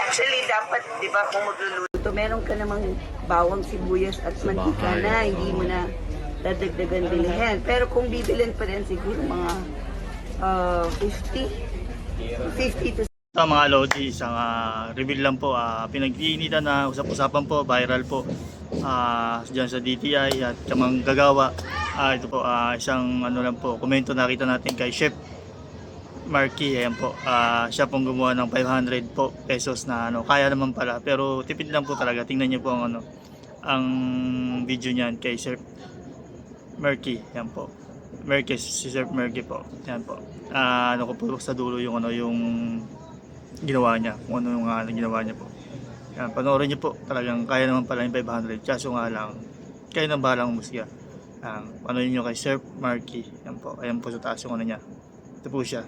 Actually, dapat, di ba, kung magluluto, meron ka namang bawang, sibuyas at mantika na, hindi mo na dadagdagan bilihin. Pero kung bibilin pa rin, siguro mga 50 to Ito mga Lodi, isang reveal lang po, pinag-iinitan na usap-usapan po, viral po dyan sa DTI at kamang gagawa. Ito po, isang ano lang po, komento nakita natin kay Chef Marky. Ayan po, siya pong gumawa ng 500 po pesos na ano, kaya naman pala, pero tipid lang po talaga. Tingnan niyo po ang ano, ang video niyan kay Chef Marky. Ayan po, Marky, si Chef Marky po. Ayan po, ano ko po sa dulo yung ano, yung ginawa niya, kung ano yung ginawa niya po. Yan, panoorin niyo po, talagang kaya naman pala yung 500, kaso nga lang kayo nang bahalang umusga. Panoorin niyo kay Sir Marky. Yan po, ayan po sa taas yung ano niya, ito po siya.